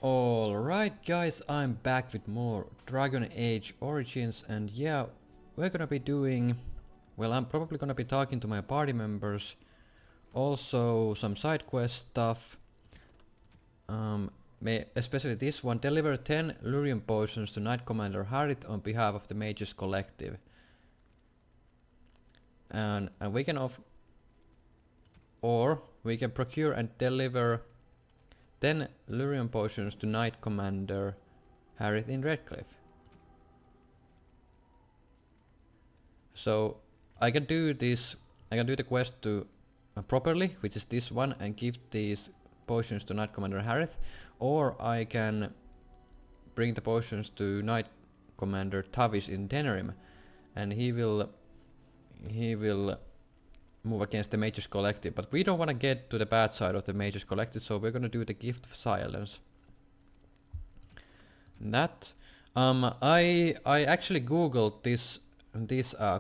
Alright guys, I'm back with more Dragon Age Origins, and yeah, we're gonna be doing... Well, I'm probably gonna be talking to my party members, also some side quest stuff, especially this one, deliver 10 Lyrium potions to Knight Commander Harith on behalf of the Mages Collective. And we can or we can procure and deliver 10 Lyrium potions to Knight Commander Harith in Redcliffe. So I can do this, I can do the quest to properly, which is this one, and give these potions to Knight Commander Harith, or I can bring the potions to Knight Commander Tavis in Denerim, and he will move against the Mages Collective, but we don't want to get to the bad side of the Mages Collective, so we're gonna do the Gift of Silence. That I actually googled this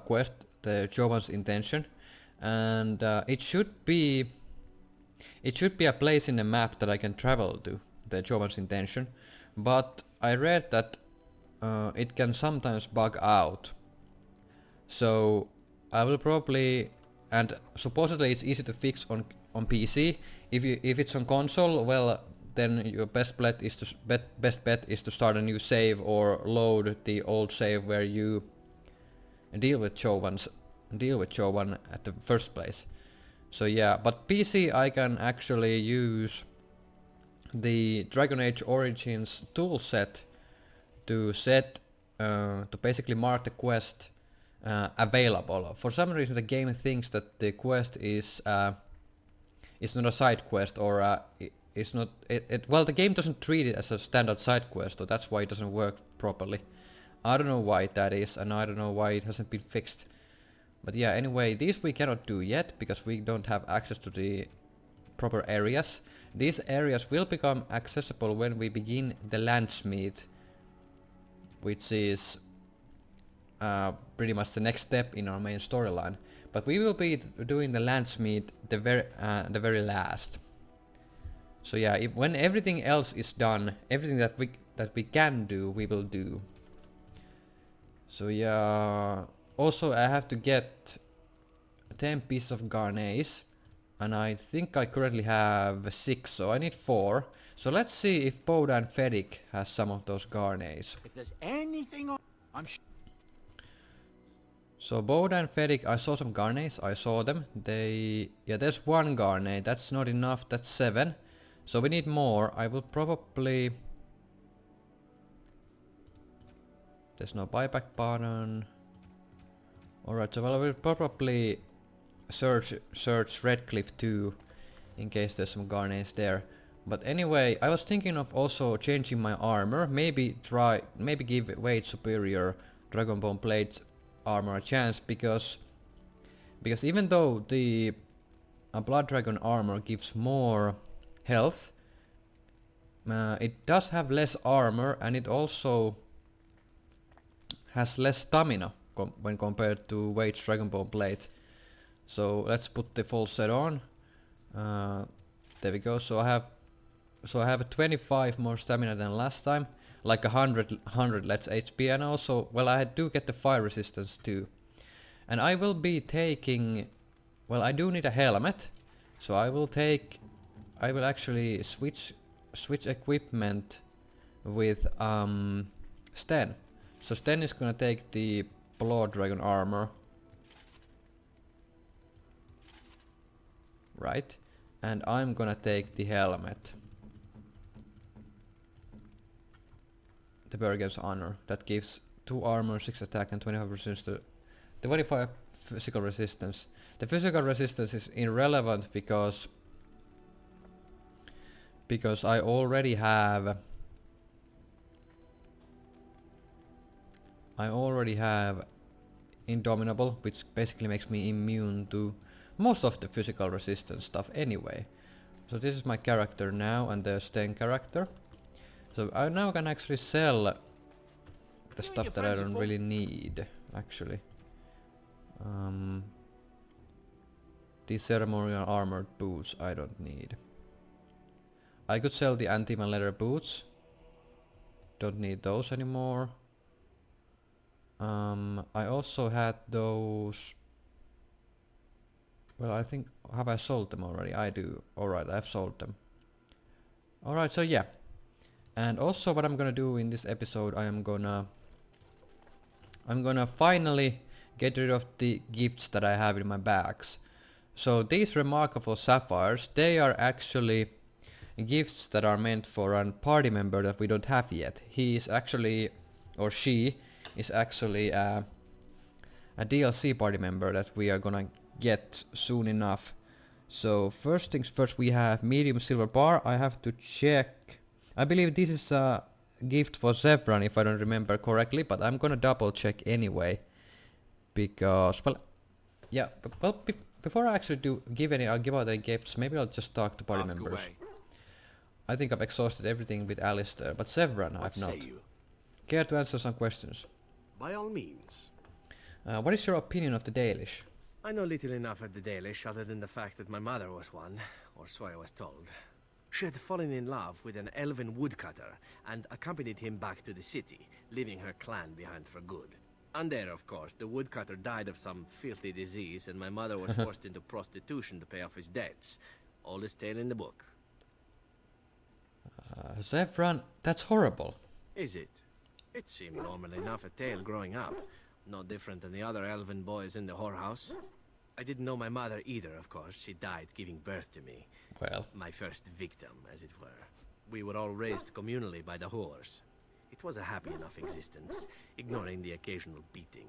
quest, the Jovan's Intention, and it should be a place in the map that I can travel to, the Jovan's Intention, but I read that it can sometimes bug out. So I will probably, and supposedly it's easy to fix on PC. If it's on console, well, then your best bet is to start a new save or load the old save where you deal with Jovan at the first place. So yeah, but PC I can actually use the Dragon Age Origins toolset to set to basically mark the quest available. For some reason the game thinks that the quest is not a side quest, or it's not well, the game doesn't treat it as a standard side quest, so that's why it doesn't work properly. I don't know why that is, and I don't know why it hasn't been fixed. But yeah, anyway, these we cannot do yet because we don't have access to the proper areas. These areas will become accessible when we begin the Landsmeet, which is pretty much the next step in our main storyline. But we will be doing the Landsmeet the very last. So yeah, when everything else is done, everything that we can do, we will do. So yeah, also I have to get 10 pieces of Garnets, and I think I currently have 6, so I need 4. So let's see if Bodan Fedic has some of those Garnets. If there's anything I'm So Bodan Fedic, I saw some Garnets, I saw them. Yeah, there's 1 Garnet, that's not enough, that's 7. So we need more. I will probably... There's no buyback button. Alright, so I will probably search Redcliffe too, in case there's some Garnets there. But anyway, I was thinking of also changing my armor. Maybe give Weight Superior Dragonbone Plate armor a chance, because even though the Blood Dragon armor gives more health, it does have less armor, and it also has less stamina when compared to Wade's Dragonbone Plate. So let's put the full set on. There we go. So I have 25 more stamina than last time, like 100 less HP, and also, well, I do get the fire resistance too. And I will be taking, well, I do need a helmet, so I will actually switch equipment with Sten. So Sten is gonna take the Blood Dragon armor, right? And I'm gonna take the helmet, the Bergen's Honor, that gives 2 armor, 6 attack, and 25% to 25 physical resistance. The physical resistance is irrelevant because I already have Indomitable, which basically makes me immune to most of the physical resistance stuff anyway. So this is my character now, and the Sten character. So I now can actually sell the stuff that I don't really need, actually. These ceremonial armored boots I don't need. I could sell the Antiman leather boots, Don't need those anymore. I also had those. Well, I think, have I sold them already? I do. Alright, I've sold them. Alright, so yeah. And also what I'm gonna do in this episode, I'm gonna finally get rid of the gifts that I have in my bags. So these remarkable sapphires, they are actually gifts that are meant for a party member that we don't have yet. He is actually, or she is actually a DLC party member that we are gonna get soon enough. So first things first, we have medium silver bar. I have to check. I believe this is a gift for Zevran if I don't remember correctly, but I'm gonna double check anyway. Because, well, yeah, before I actually give out any gifts, maybe I'll just talk to party Ask members. away. I think I've exhausted everything with Alistair, but Zevran What I've say not. you? Care to answer some questions? By all means. What is your opinion of the Dalish? I know little enough of the Dalish other than the fact that my mother was one, or so I was told. She had fallen in love with an elven woodcutter and accompanied him back to the city, leaving her clan behind for good. And there, of course, the woodcutter died of some filthy disease and my mother was forced into prostitution to pay off his debts. Oldest tale in the book. Zevran, that's horrible. Is it? It seemed normal enough a tale growing up. No different than the other elven boys in the whorehouse. I didn't know my mother either, of course. She died giving birth to me. Well, My first victim, as it were. We were all raised communally by the whores. It was a happy enough existence, ignoring the occasional beating.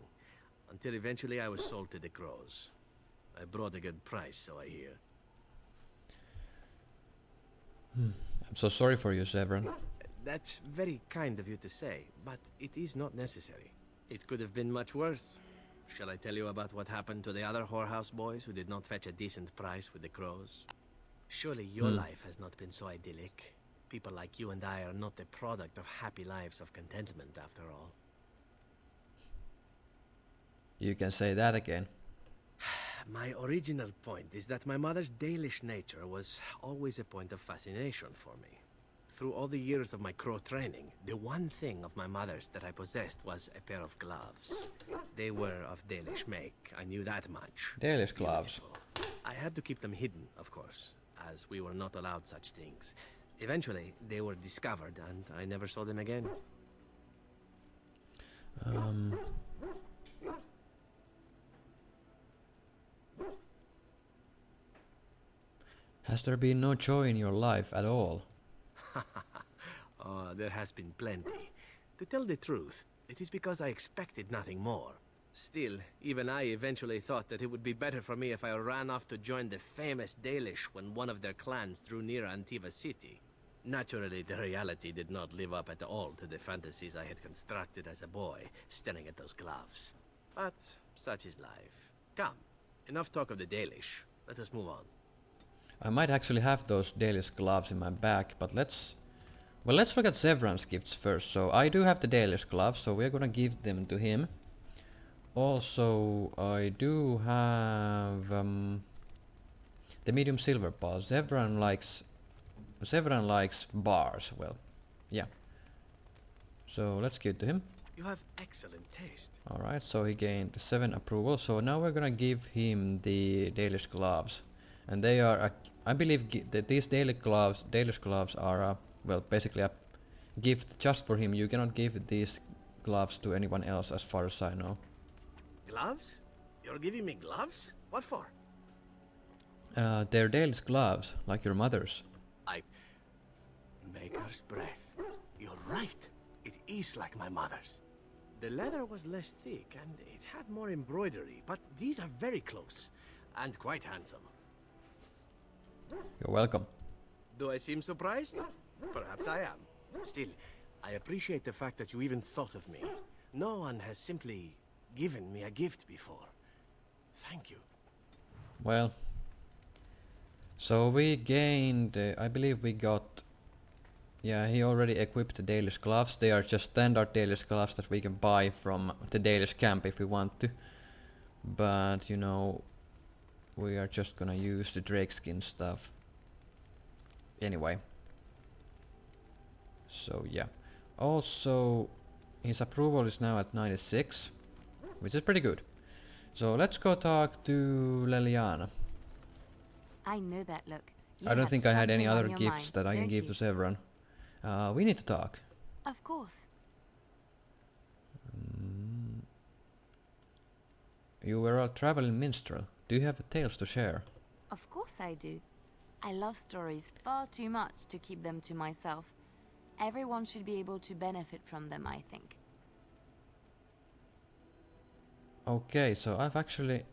Until eventually I was sold to the crows. I brought a good price, so I hear. I'm so sorry for you, Zevran. That's very kind of you to say, but it is not necessary. It could have been much worse. Shall I tell you about what happened to the other whorehouse boys who did not fetch a decent price with the crows? Surely your life has not been so idyllic. People like you and I are not the product of happy lives of contentment, after all. You can say that again. My original point is that my mother's Dalish nature was always a point of fascination for me. Through all the years of my crow training, the one thing of my mother's that I possessed was a pair of gloves. They were of Dalish make, I knew that much. Dalish gloves. Beautiful. I had to keep them hidden, of course, as we were not allowed such things. Eventually, they were discovered, and I never saw them again. Has there been no joy in your life at all? Oh, there has been plenty. To tell the truth, it is because I expected nothing more. Still, even I eventually thought that it would be better for me if I ran off to join the famous Dalish when one of their clans drew near Antiva city. Naturally, the reality did not live up at all to the fantasies I had constructed as a boy, staring at those gloves. But such is life. Come, enough talk of the Dalish. Let us move on. I might actually have those Dalish gloves in my bag, but let's look at Zevran's gifts first. So I do have the Dalish gloves, so we're gonna give them to him. Also, I do have the medium silver bar. Zevran likes bars. Well, yeah. So let's give it to him. You have excellent taste. Alright, so he gained 7 approval. So now we're gonna give him the Dalish gloves. And they are, I believe that these Dalish gloves are, well, basically a gift just for him. You cannot give these gloves to anyone else as far as I know. Gloves? You're giving me gloves? What for? They're Dalish gloves, like your mother's. Maker's breath. You're right. It is like my mother's. The leather was less thick and it had more embroidery, but these are very close and quite handsome. You're welcome. Do I seem surprised? Perhaps I am. Still, I appreciate the fact that you even thought of me. No one has simply given me a gift before. Thank you. Well, so we gained, I believe we got, yeah, he already equipped the Dalish gloves. They are just standard Dalish gloves that we can buy from the Dalish camp if we want to. But, you know, we are just gonna use the Drakeskin stuff. Anyway. So, yeah. Also, his approval is now at 96, which is pretty good. So let's go talk to Leliana. I know that look. You I don't have think I had any something on other your gifts mind, that I can don't give you? to Severan. We need to talk. Of course. You were a traveling minstrel. Do you have tales to share? Of course I do. I love stories far too much to keep them to myself. Everyone should be able to benefit from them, I think. Okay, so I've actually...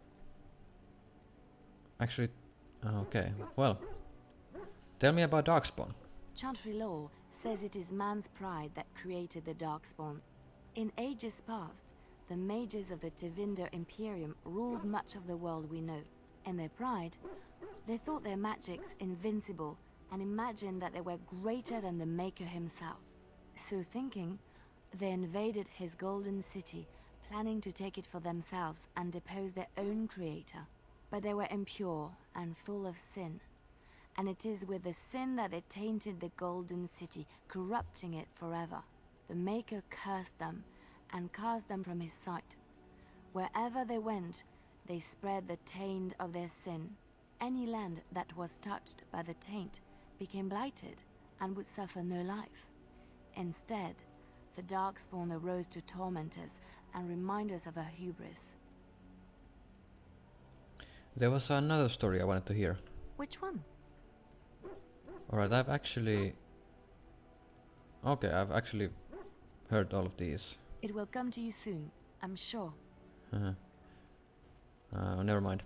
Okay, well... Tell me about Darkspawn. Chantry law says it is man's pride that created the Darkspawn. In ages past, the mages of the Tevinder Imperium ruled much of the world we know. In their pride, they thought their magics invincible and imagined that they were greater than the Maker himself. So thinking, they invaded his golden city, planning to take it for themselves and depose their own creator. But they were impure and full of sin. And it is with the sin that they tainted the golden city, corrupting it forever. The Maker cursed them and cast them from his sight. Wherever they went, they spread the taint of their sin. Any land that was touched by the taint became blighted and would suffer no life. Instead, the Darkspawn arose to torment us and remind us of our hubris. There was another story I wanted to hear. Which one? Alright, I've actually heard all of these. It will come to you soon, I'm sure. Never mind.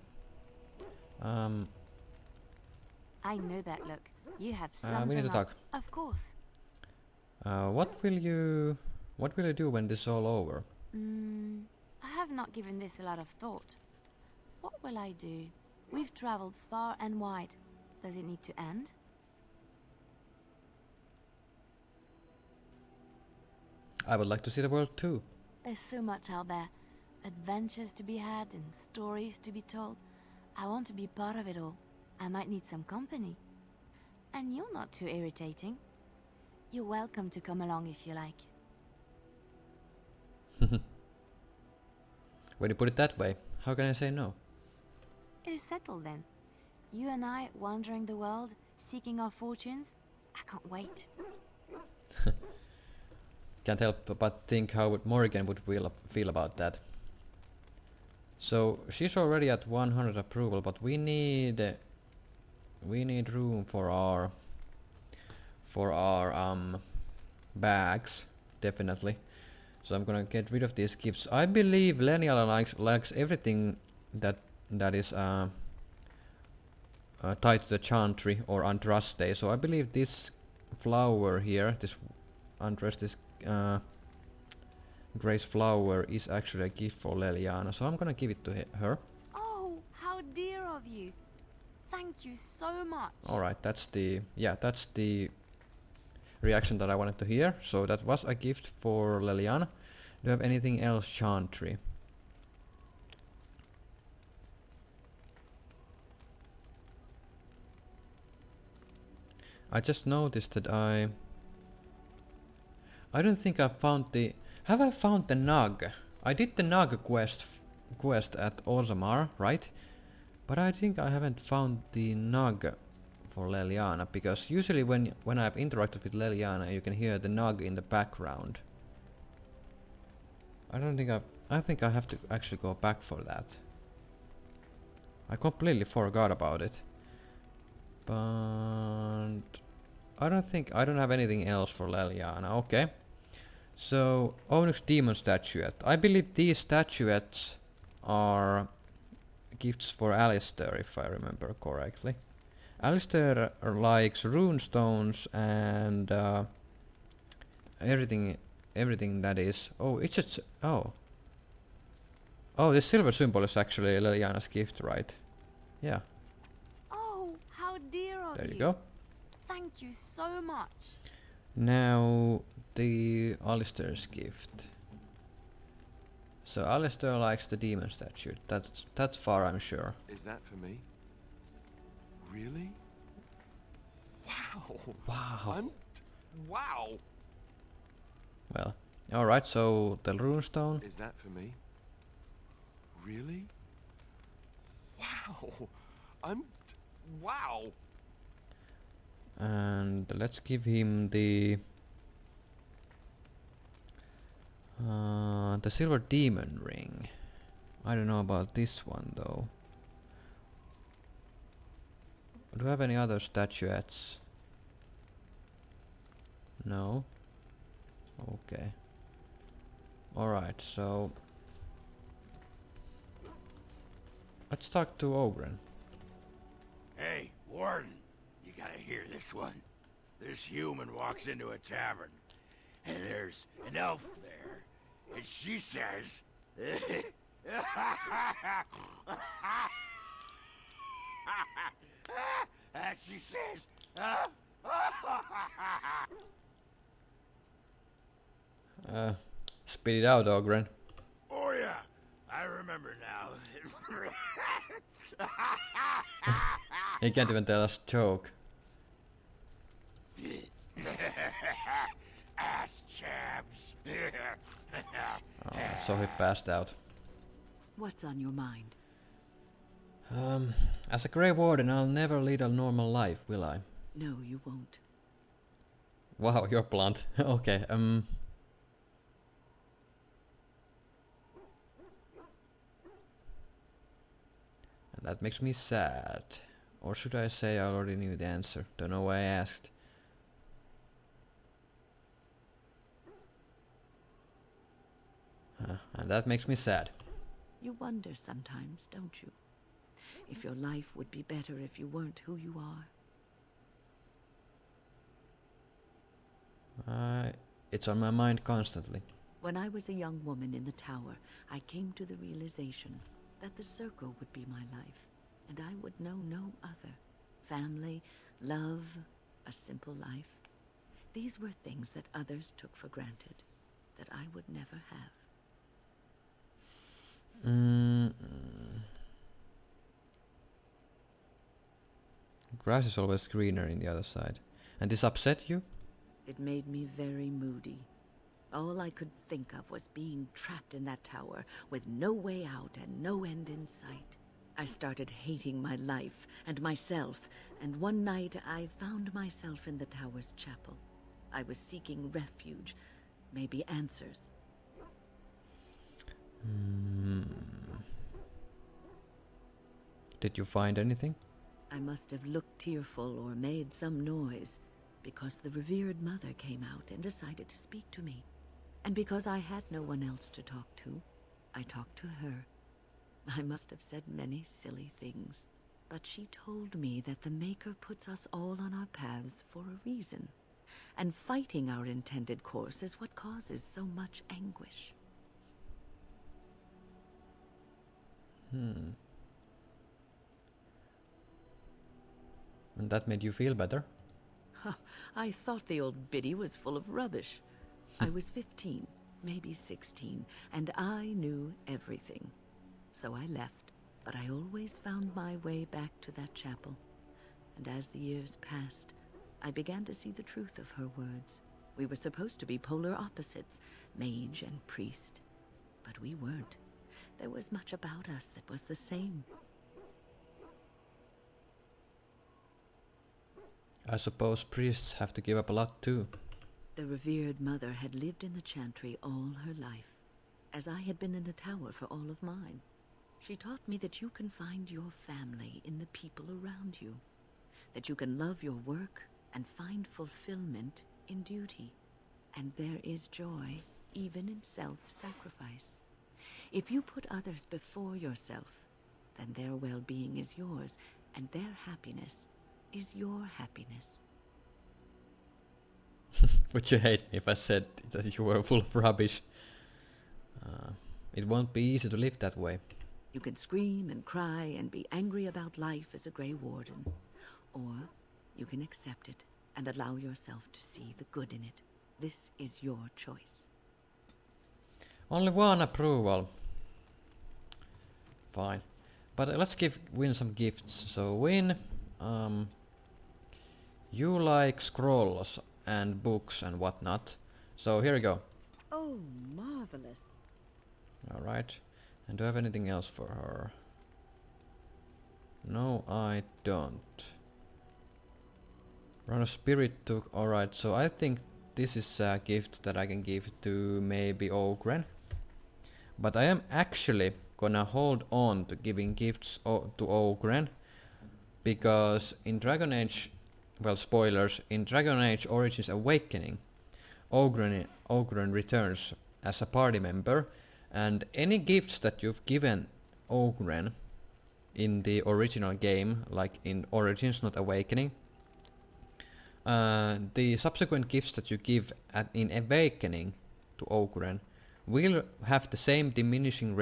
I know that look. You have something we need to on- talk. Of course. What will you do when this is all over? I have not given this a lot of thought. What will I do? We've traveled far and wide. Does it need to end? I would like to see the world too. There's so much out there. Adventures to be had and stories to be told. I want to be part of it all. I might need some company. And you're not too irritating. You're welcome to come along if you like. When you put it that way, how can I say no? It is settled then. You and I wandering the world, seeking our fortunes. I can't wait. Can't help but think how Morrigan would feel about that. So she's already at 100 approval, but we need room for our bags, definitely. So I'm gonna get rid of these gifts. I believe Leniala likes everything that is tied to the Chantry or Andraste. So I believe this flower here, this Andraste's Grace flower, is actually a gift for Leliana. So I'm gonna give it to her. Oh, how dear of you. Thank you so much. Alright, that's the reaction that I wanted to hear. So that was a gift for Leliana. Do you have anything else, Chantry? I just noticed that I don't think I found the... Have I found the Nug? I did the Nug quest at Orzammar, right? But I think I haven't found the Nug for Leliana, because usually when I've interacted with Leliana you can hear the Nug in the background. I think I have to actually go back for that. I completely forgot about it. But I don't have anything else for Leliana. Okay. So Onyx Demon Statuette. I believe these statuettes are gifts for Alistair, if I remember correctly. Alistair likes runestones and everything that is... Oh, it's just... Oh, this silver symbol is actually Leliana's gift, right? Yeah. Oh, how dear of you. There you go. Thank you so much. Now the Alistair's gift. So Alistair likes the demon statue. That's far, I'm sure. Is that for me? Really? Wow. Wow. Wow. Well, alright, so the runestone. Is that for me? Really? Wow. Wow. And let's give him the silver demon ring. I don't know about this one though. Do I have any other statuettes? No. Okay. Alright, so let's talk to Ogren. Hey, Warden, you gotta hear this one. This human walks into a tavern, and there's an elf there, and she says... and she says... Spit it out, Ogren. Oh yeah, I remember now. He can't even tell us joke. Ass chaps. Oh, so he passed out. What's on your mind? As a Grey Warden, I'll never lead a normal life, will I? No, you won't. Wow, you're blunt. Okay, And that makes me sad. Or should I say I already knew the answer? Don't know why I asked. And that makes me sad. You wonder sometimes, don't you? If your life would be better if you weren't who you are. It's on my mind constantly. When I was a young woman in the tower, I came to the realization that the circle would be my life, and I would know no other. Family, love, a simple life. These were things that others took for granted, that I would never have. Grass is always greener in the other side. And this upset you? It made me very moody. All I could think of was being trapped in that tower with no way out and no end in sight. I started hating my life and myself, and one night I found myself in the tower's chapel. I was seeking refuge, maybe answers. Did you find anything? I must have looked tearful or made some noise, because the revered mother came out and decided to speak to me. And because I had no one else to talk to, I talked to her. I must have said many silly things, but she told me that the Maker puts us all on our paths for a reason, and fighting our intended course is what causes so much anguish. And that made you feel better? I thought the old biddy was full of rubbish. I was 15, maybe 16, and I knew everything. So I left, but I always found my way back to that chapel. And as the years passed, I began to see the truth of her words. We were supposed to be polar opposites, mage and priest. But we weren't. There was much about us that was the same. I suppose priests have to give up a lot too. The revered mother had lived in the chantry all her life, as I had been in the tower for all of mine. She taught me that you can find your family in the people around you, that you can love your work and find fulfillment in duty, and there is joy even in self-sacrifice. If you put others before yourself, then their well-being is yours, and their happiness is your happiness. Would you hate me if I said that you were full of rubbish? It won't be easy to live that way. You can scream and cry and be angry about life as a Grey Warden, or you can accept it and allow yourself to see the good in it. This is your choice. Only one approval. Fine. But let's give Win some gifts. So Win, you like scrolls and books and whatnot. So here we go. Oh, marvelous. Alright. And do I have anything else for her? No, I don't. Run of Spirit took... Alright, so I think this is a gift that I can give to maybe Ogren. But I am actually gonna hold on to giving gifts to Ogren. Because in Dragon Age... Well, spoilers. In Dragon Age Origins Awakening, Ogren returns as a party member. And any gifts that you've given Ogren in the original game, like in Origins, not Awakening, the subsequent gifts that you give in Awakening to Ogren will have the same diminishing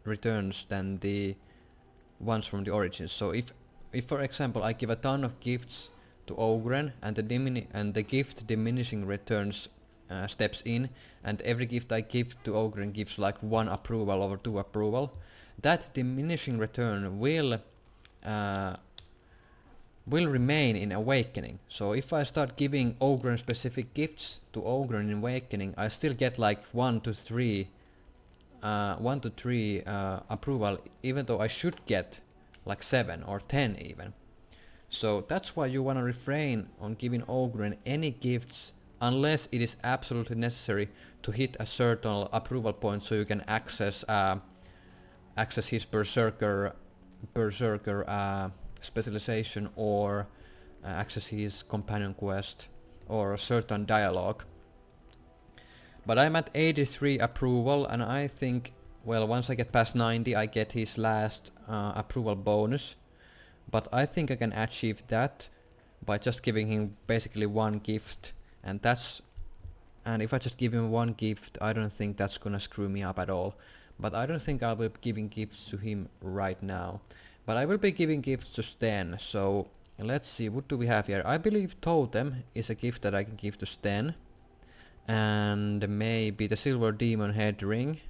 returns than the ones from the Origins. So if for example I give a ton of gifts to Ogren and the gift diminishing returns steps in, and every gift I give to Ogren gives like 1 approval or 2 approval, that diminishing return will remain in Awakening. So if I start giving Ogren specific gifts to Ogren in Awakening, I still get like 1 to 3 approval, even though I should get like 7 or 10 even. So that's why you wanna refrain on giving Ogren any gifts unless it is absolutely necessary to hit a certain approval point so you can access his berserker specialization, or access his companion quest or a certain dialogue. But I'm at 83 approval, and I think, well, once I get past 90 I get his last approval bonus. But I think I can achieve that by just giving him basically 1 gift, and if I just give him 1 gift, I don't think that's gonna screw me up at all. But I don't think I will be giving gifts to him right now. But I will be giving gifts to Sten, so let's see, what do we have here? I believe Totem is a gift that I can give to Sten. And maybe the Silver Demon Head Ring.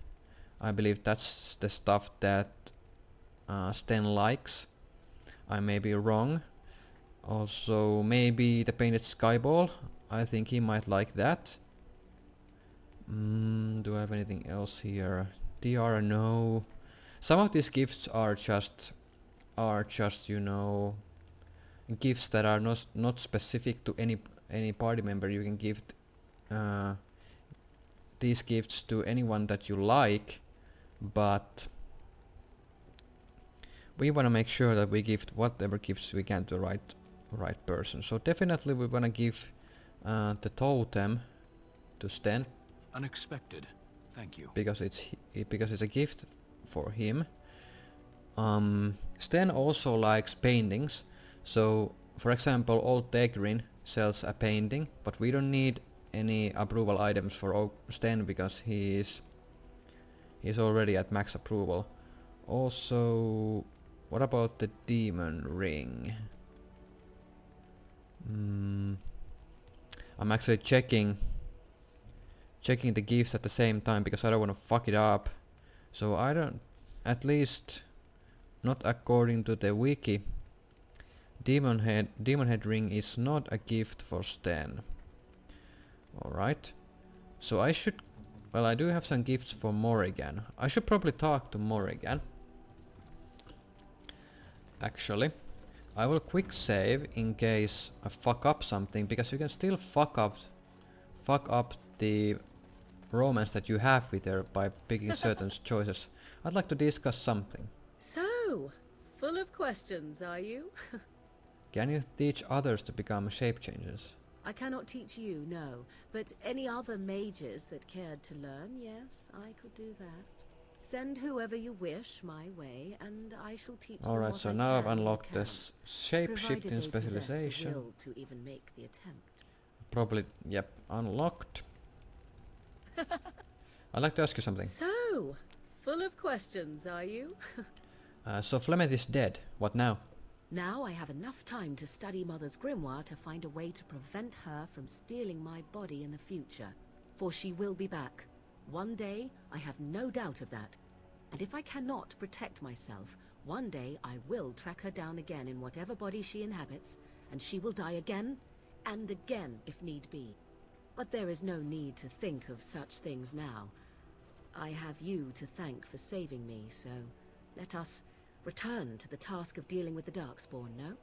I believe that's the stuff that Sten likes. I may be wrong. Also maybe the Painted Skyball. I think he might like that. Do I have anything else here? Tiara, no. Some of these gifts are just you know, gifts that are not specific to any party member. You can give these gifts to anyone that you like, but we want to make sure that we give whatever gifts we can to the right person. So definitely we want to give the Totem to Sten. Unexpected. Thank you. Because it's a gift for him. Sten also likes paintings. So for example, Old Tegrin sells a painting, but we don't need any approval items for Sten because he's already at max approval. Also, what about the Demon Ring? I'm actually checking the gifts at the same time because I don't want to fuck it up. So I don't, at least not according to the wiki, Demon Head Ring is not a gift for Sten. Alright. So I should, well, I do have some gifts for Morrigan. I should probably talk to Morrigan. Actually, I will quick save in case I fuck up something, because you can still fuck up the romance that you have with her by picking certain choices. I'd like to discuss something. So, full of questions, are you? Can you teach others to become shape changers? I cannot teach you, no. But any other mages that cared to learn, yes, I could do that. Send whoever you wish my way, and I shall teach them. Alright, what so I now I've can or unlocked can, this shape-shifting provided they possess the specialization. will to even make the attempt. Probably, yep, unlocked. I'd like to ask you something. So, full of questions, are you? So Flemeth is dead. What now? Now I have enough time to study Mother's grimoire to find a way to prevent her from stealing my body in the future. For she will be back. One day, I have no doubt of that. And if I cannot protect myself, one day I will track her down again in whatever body she inhabits, and she will die again and again if need be. But there is no need to think of such things now. I have you to thank for saving me, so let us return to the task of dealing with the Darkspawn, no?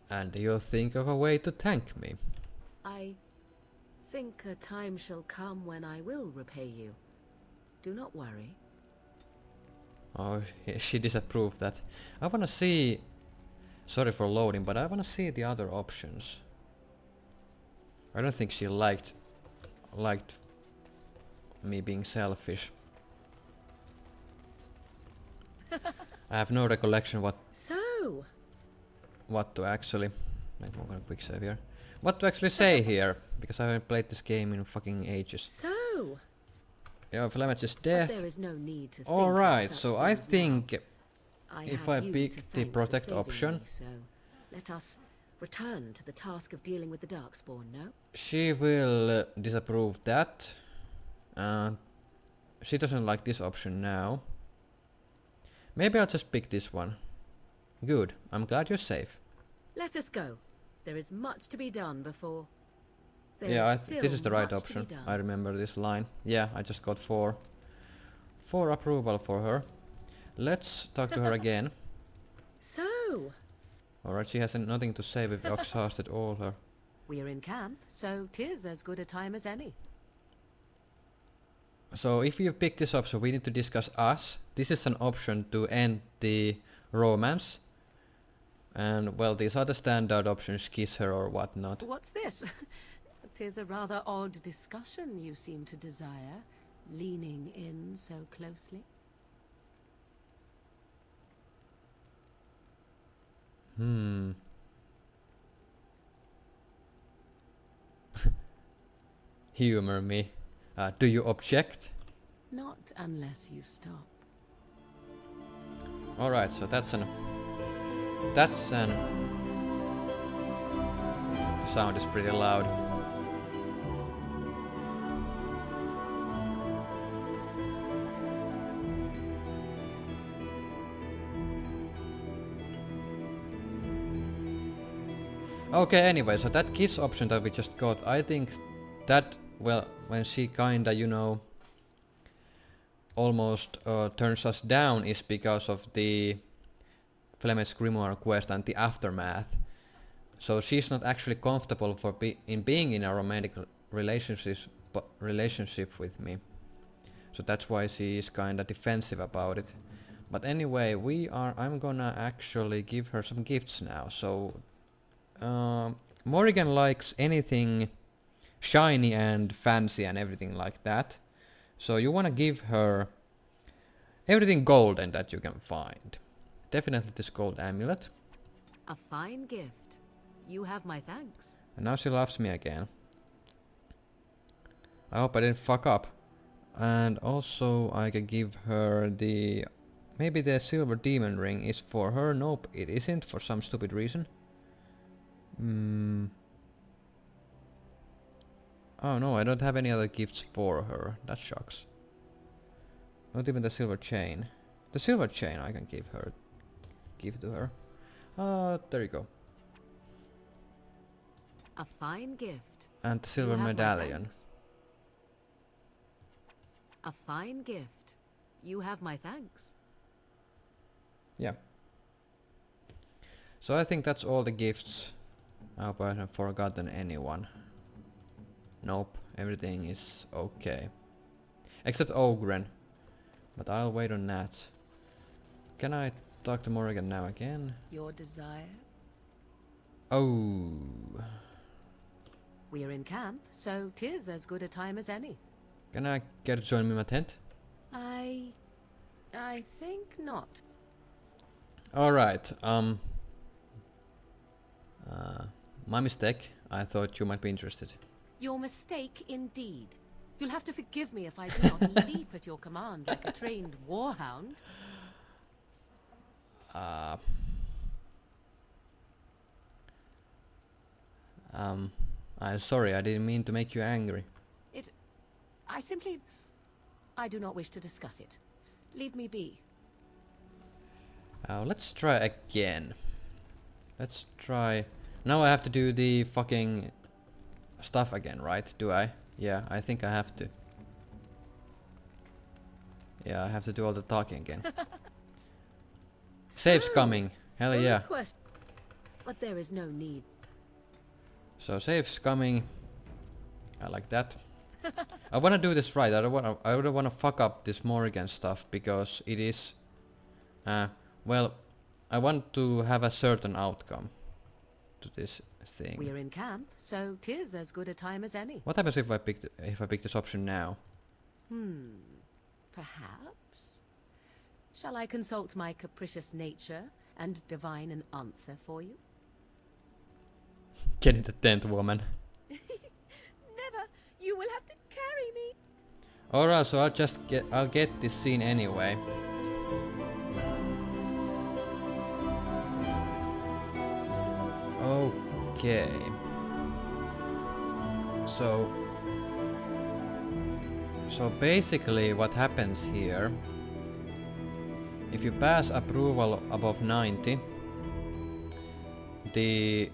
And you'll think of a way to thank me. I think a time shall come when I will repay you. Do not worry. Oh, she disapproved that. I wanna see... Sorry for loading, but I wanna see the other options. I don't think she liked me being selfish. I have no recollection what to actually... I'm gonna quick save here. What to actually say here, because I haven't played this game in fucking ages. So... Yeah, Flemeth's death. There is no need to Alright, think so I think if I pick the protect option, so let us return to the task of dealing with the Darkspawn, no? she will disapprove that. She doesn't like this option now. Maybe I'll just pick this one. Good, I'm glad you're safe. Let us go. There is much to be done before... Yeah, this is the right option. I remember this line. Yeah, I just got 4 approval for her. Let's talk to her again. So... Alright, she has nothing to say. We've exhausted all her... We're in camp, so 'tis as good a time as any. So if you pick this option, we need to discuss us. This is an option to end the romance. And well, these are the standard options, kiss her or whatnot. What's this? 'Tis a rather odd discussion you seem to desire, leaning in so closely. Humor me. Do you object? Not unless you stop. Alright, so that's an... The sound is pretty loud. Okay, anyway, so that kiss option that we just got, I think that, well, when she kinda, you know, almost turns us down is because of the Flemeth's Grimoire quest and the aftermath. So she's not actually comfortable for being in a romantic relationship with me. So that's why she is kinda defensive about it. But anyway, I'm gonna actually give her some gifts now. So Morrigan likes anything shiny and fancy and everything like that. So you wanna give her everything golden that you can find. Definitely this gold amulet. A fine gift. You have my thanks. And now she loves me again. I hope I didn't fuck up. And also I can give her the... Maybe the silver demon ring is for her. Nope, it isn't for some stupid reason. Oh no, I don't have any other gifts for her. That shocks. Not even the silver chain. The silver chain I can give to her. There you go. A fine gift. And the silver medallion. A fine gift. You have my thanks. Yeah. So I think that's all the gifts. I hope I haven't forgotten anyone. Nope, everything is okay. Except Ogren. But I'll wait on that. Can I talk to Morrigan now again? Your desire? Oh. We're in camp, so 'tis as good a time as any. Can I get to join me in my tent? I think not. Alright, my mistake. I thought you might be interested. Your mistake indeed. You'll have to forgive me if I do not leap at your command like a trained warhound. I'm sorry, I didn't mean to make you angry. I do not wish to discuss it. Leave me be. Let's try again. Let's try... Now I have to do the fucking stuff again, right? Do I? Yeah, I think I have to. Yeah, I have to do all the talking again. Save's coming. Hell yeah. But there is no need. So save's coming. I like that. I wanna do this right. I don't wanna fuck up this Morrigan stuff because it is... well, I want to have a certain outcome to this thing. We're in camp, so 'tis as good a time as any. What happens if I pick this option now? Perhaps. Shall I consult my capricious nature and divine an answer for you? Getting the 10th woman. Never. You will have to carry me. Alright, so I'll get this scene anyway. Okay. So basically what happens here, if you pass approval above 90, the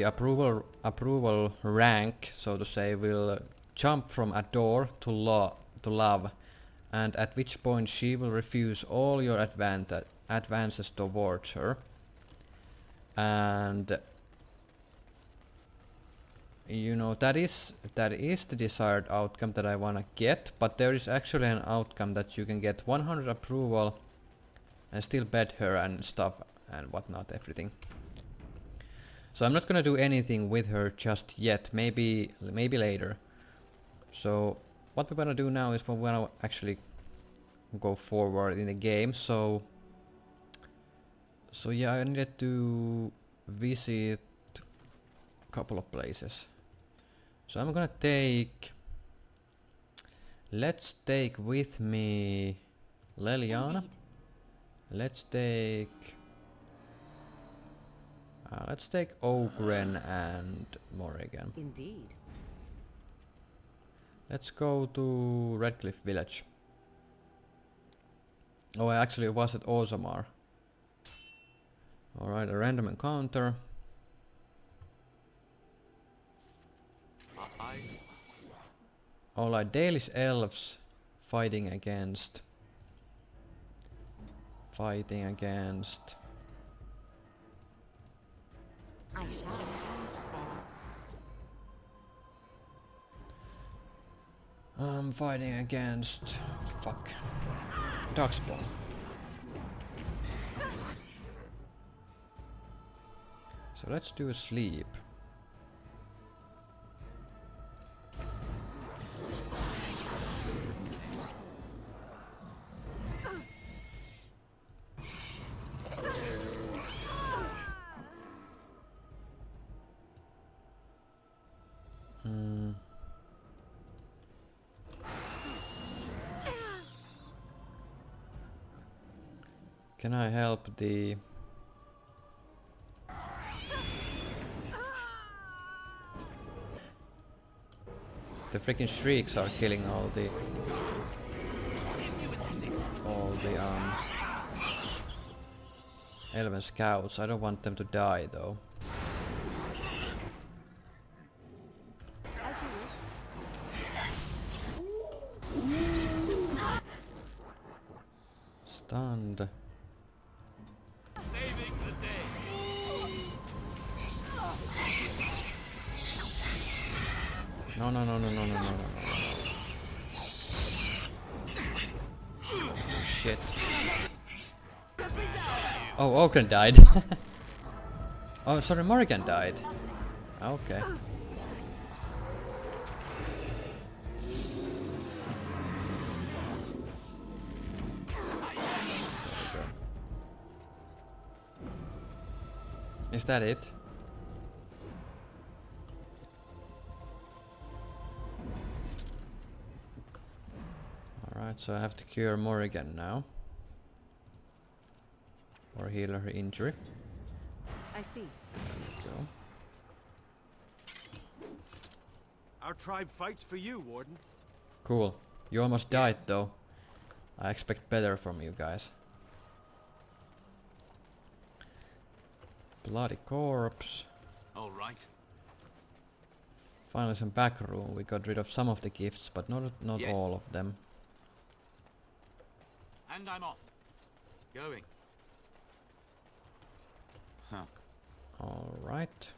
approval rank, so to say, will jump from adore to love, and at which point she will refuse all your advances towards her. And you know, that is the desired outcome that I wanna get, but there is actually an outcome that you can get 100 approval and still bed her and stuff and whatnot, everything. So I'm not gonna do anything with her just yet, maybe later. So what we're gonna do now is we're gonna actually go forward in the game. So yeah, I needed to visit a couple of places. So I'm gonna take... Let's take with me Leliana. Indeed. Let's take Ogren and Morrigan. Indeed. Let's go to Redcliffe Village. Oh, I actually was at Orzammar. Alright, a random encounter. Alright, Dalish elves fighting against... I shall. I'm fighting against... fuck. Darkspawn. So let's do a sleep. Can I help the... The freaking shrieks are killing all the elven scouts. I don't want them to die though. As you wish. Stunned. Saving the day. No. Shit. Oh, Ogren died. Oh, sorry, Morrigan died. Okay. Is that it? Alright, so I have to cure Morrigan now. Or heal her injury. I see. There we go. Our tribe fights for you, Warden. Cool. You almost died though. I expect better from you guys. Bloody corpse. All right. Finally some back room. We got rid of some of the gifts, but not Yes. all of them. And I'm off. Going. Huh. Alright.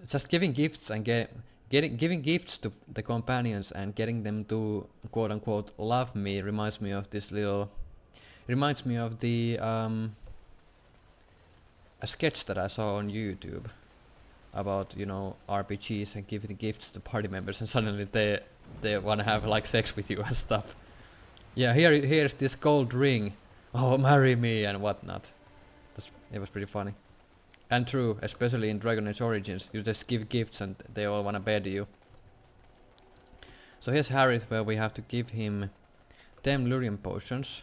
Just giving gifts and giving gifts to the companions and getting them to quote unquote love me reminds me of this little reminds me of the a sketch that I saw on YouTube about, you know, RPGs and giving gifts to party members, and suddenly they want to have like sex with you and stuff. Yeah, here's this gold ring. Oh, marry me and whatnot. It was pretty funny. And true, especially in Dragon Age Origins, you just give gifts and they all wanna bed you. So here's Harith, where we have to give him 10 Lyrium potions.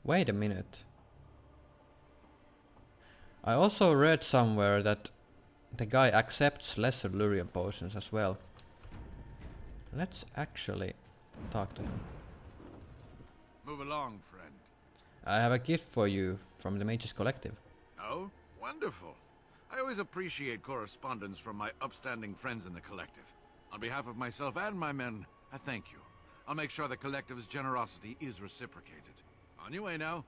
Wait a minute. I also read somewhere that the guy accepts lesser Lyrium potions as well. Let's actually talk to him. Move along, friend. I have a gift for you from the Mages Collective. Oh, wonderful. I always appreciate correspondence from my upstanding friends in the Collective. On behalf of myself and my men, I thank you. I'll make sure the Collective's generosity is reciprocated. On your way now.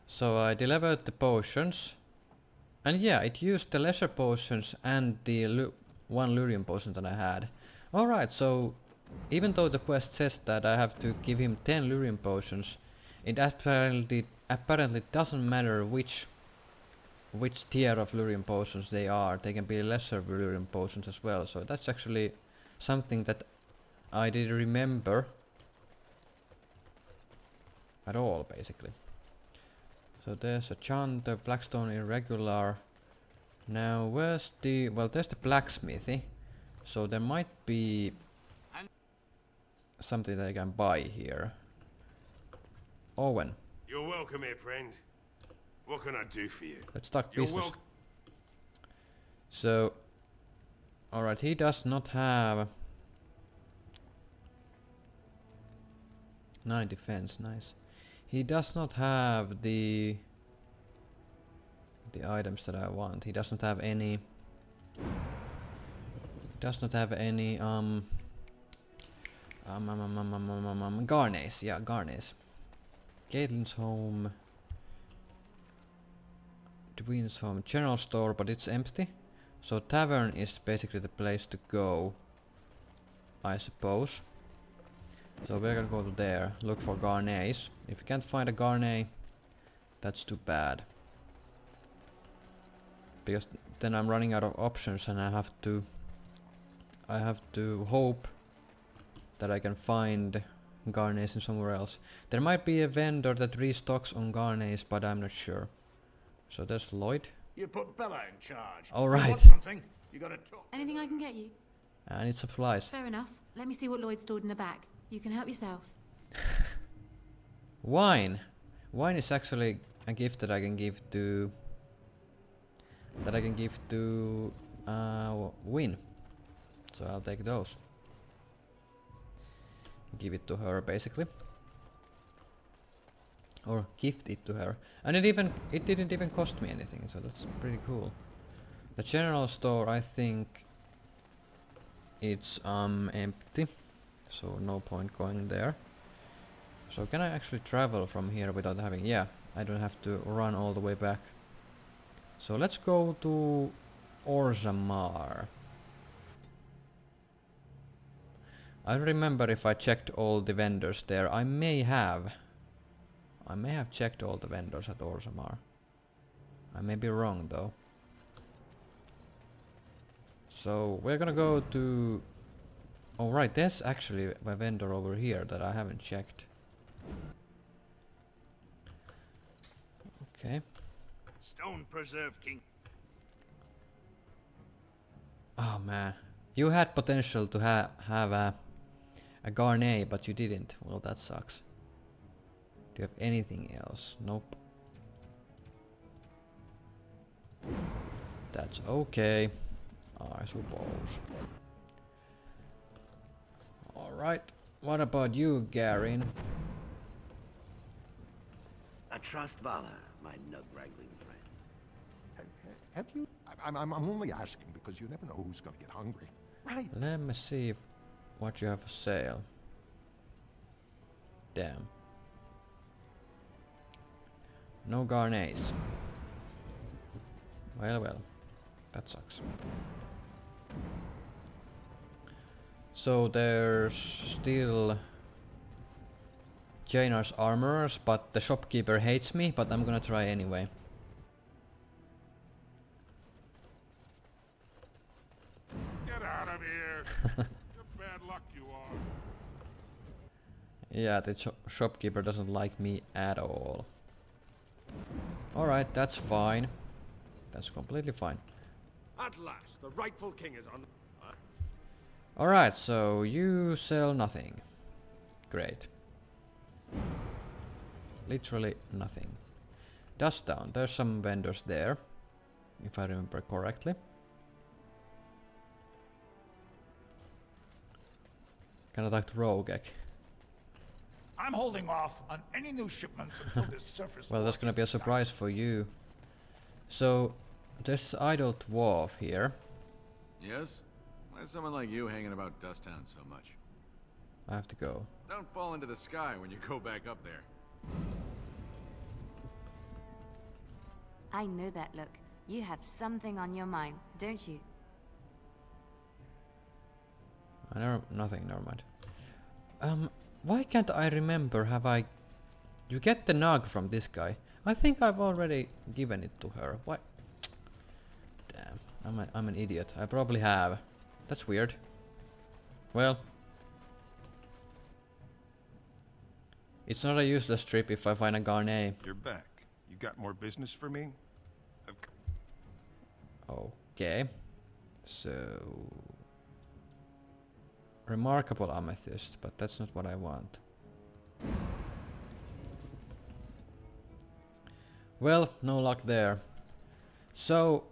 So I delivered the potions. And yeah, it used the lesser potions and the one Lyrium potion that I had. Alright, so even though the quest says that I have to give him 10 Lyrium potions, it apparently doesn't matter which tier of Lyrium potions they are. They can be lesser Lyrium potions as well. So that's actually something that I didn't remember at all, basically. So there's a Chanter, Blackstone Irregular. Now where's the... well, there's the blacksmithy. So there might be something that I can buy here. Owen. You're welcome here, friend. What can I do for you? Let's talk You're business. So... alright, he does not have... 9 defense, nice. He does not have the items that I want. He does not have any... Garnes, yeah, Garnes. Caitlin's home. Dwayne's home. General store, but it's empty. So tavern is basically the place to go, I suppose. So we're gonna go to there, look for Garnes. If you can't find a Garnet, that's too bad. Because then I'm running out of options and I have to hope that I can find Garnes in somewhere else. There might be a vendor that restocks on Garnes, but I'm not sure. So there's Lloyd. You put Bella in charge. All right. You want something? You gotta talk. Anything I can get you? I need supplies. Fair enough. Let me see what Lloyd stored in the back. You can help yourself. Wine. Wine is actually a gift that I can give to... Win. So I'll take those. Give it to her, basically. Or gift it to her. And it didn't even cost me anything, so that's pretty cool. The general store, I think it's empty. So no point going there. So can I actually travel from here without having... yeah, I don't have to run all the way back. So let's go to Orzammar. I don't remember if I checked all the vendors there. I may have checked all the vendors at Orzammar. I may be wrong though. So we're gonna go to... oh right, there's actually a vendor over here that I haven't checked. Okay. Stone Preserve King. Oh man, you had potential to have a Garnet, but you didn't. Well, that sucks. Do you have anything else? Nope. That's okay, I suppose. Alright, what about you, Garin? I trust Vala, my nug-wrangling friend. Have you? I'm only asking because you never know who's gonna get hungry. Right. Let me see what you have for sale. Damn. No Garnets. Well, that sucks. So there's still Jainar's armorers, but the shopkeeper hates me, but I'm gonna try anyway. Get out of here! You're bad luck, you are. Yeah, the shopkeeper doesn't like me at all. Alright, that's fine. That's completely fine. At last, the rightful king is on. Alright, so you sell nothing. Great. Literally nothing. Dust Down, there's some vendors there, if I remember correctly. Can I talk to Rogek? I'm holding off on any new shipments until this surface. Well, that's gonna be a surprise for you. So, there's this idle dwarf here. Yes? Why is someone like you hanging about Dust Town so much? I have to go. Don't fall into the sky when you go back up there. I know that look. You have something on your mind, don't you? Nothing, never mind. Why can't I remember, you get the Nug from this guy. I think I've already given it to her. Why? Damn, I'm an idiot. I probably have. That's weird. Well. It's not a useless trip if I find a Garnet. You're back. You got more business for me? Okay. So... Remarkable amethyst, but that's not what I want. Well, no luck there. So,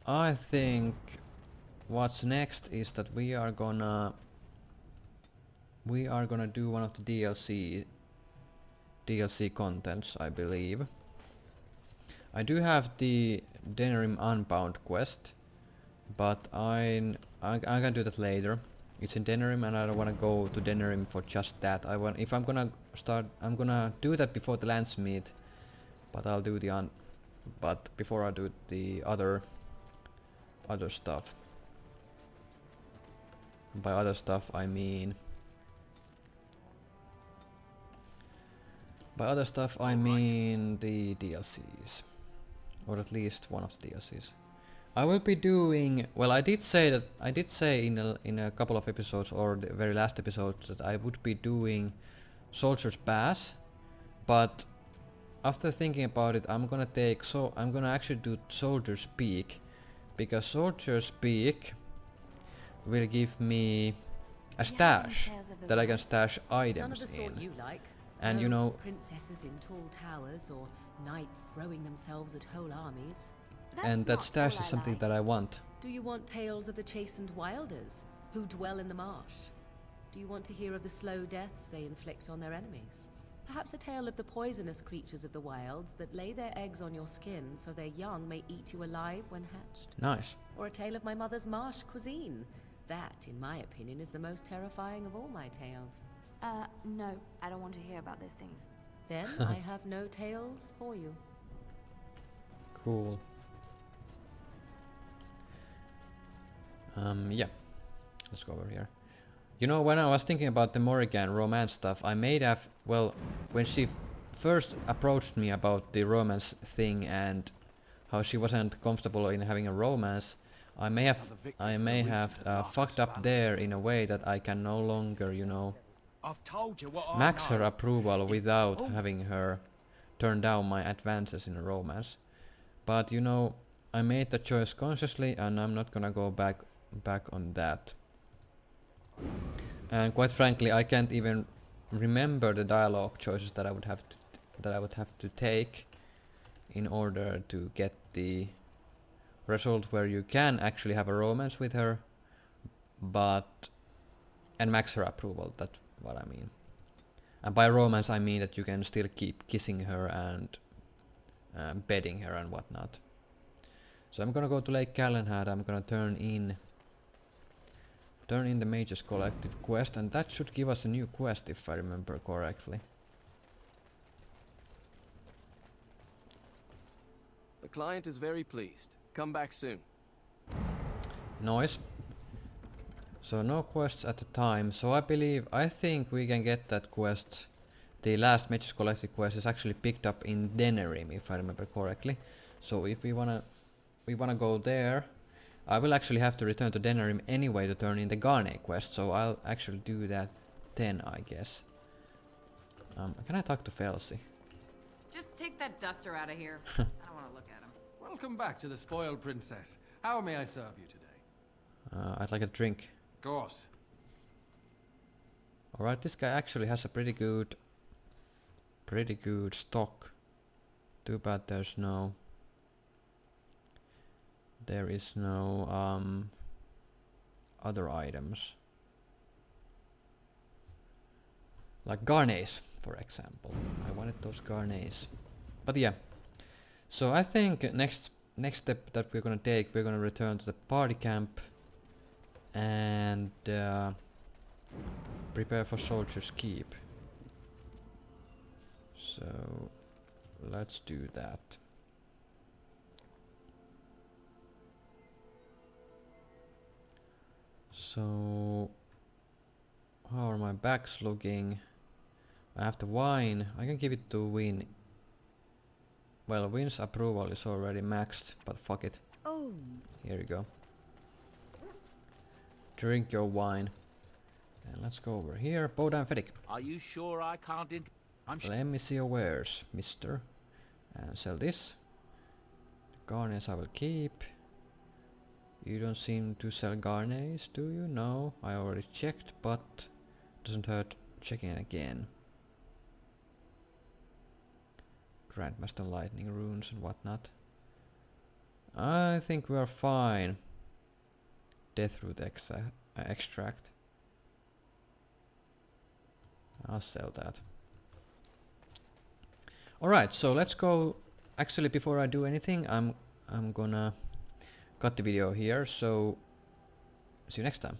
I think what's next is that we are gonna do one of the DLC contents, I believe. I do have the Denerim Unbound quest, but I'm gonna do that later. It's in Denerim and I don't wanna go to Denerim for just that. If I'm gonna start, I'm gonna do that before the Landsmeet, but I'll do but before I do the other stuff. By other stuff I mean the DLCs, or at least one of the DLCs. I will be doing, well, I did say in a couple of episodes, or the very last episode, that I would be doing Soldier's Pass, but after thinking about it, I'm gonna actually do Soldier's Peak, because Soldier's Peak will give me a stash that I can stash items None of the sort in. you like. And no you know, princesses in tall towers or knights throwing themselves at whole armies. and that stash is something that I want. Do you want tales of the chastened wilders who dwell in the marsh? Do you want to hear of the slow deaths they inflict on their enemies? Perhaps a tale of the poisonous creatures of the wilds that lay their eggs on your skin so their young may eat you alive when hatched? Nice. Or a tale of my mother's marsh cuisine. That, in my opinion, is the most terrifying of all my tales. No, I don't want to hear about those things. Then I have no tales for you. Cool. Yeah. Let's go over here. You know, when I was thinking about the Morrigan romance stuff, I may have, well, when she first approached me about the romance thing and how she wasn't comfortable in having a romance, I may have fucked up there in a way that I can no longer, you know, I've told you what I max her know. approval without having her turn down my advances in a romance. But you know, I made the choice consciously and I'm not gonna go back on that. And quite frankly, I can't even remember the dialogue choices that I would have to take in order to get the result where you can actually have a romance with her, and max her approval. That's what I mean. And by romance I mean that you can still keep kissing her and bedding her and whatnot. So I'm gonna go to Lake Gallenhad. I'm gonna turn in the Mages Collective quest, and that should give us a new quest if I remember correctly. The client is very pleased. Come back soon. Noise. So no quests at the time, so I think we can get that quest. The last Mages Collective quest is actually picked up in Denerim, if I remember correctly. So if we wanna go there, I will actually have to return to Denerim anyway to turn in the Garnet quest, so I'll actually do that then, I guess. Can I talk to Felsi? Just take that duster out of here. I don't want to look at him. Welcome back to the Spoiled Princess. How may I serve you today? I'd like a drink. Of course. Alright, this guy actually has a pretty good stock. Too bad there is no other items. Like Garnets, for example. I wanted those Garnets. But yeah. So I think next step that we're gonna take, we're gonna return to the party camp and prepare for Soldier's Keep. So let's do that. So how are my backs looking? I have the wine. I can give it to Win. Well, Win's approval is already maxed, but fuck it. Oh. Here you go. Drink your wine. And let's go over here. Bodan Fedic. Are you sure I can't Let me see your wares, mister. And sell this. The Garnets I will keep. You don't seem to sell Garnets, do you? No, I already checked, but doesn't hurt checking again. Grandmaster Lightning runes and whatnot. I think we are fine. Deathroot extract. I'll sell that. Alright, so let's go. Actually, before I do anything, I'm gonna cut the video here, so see you next time.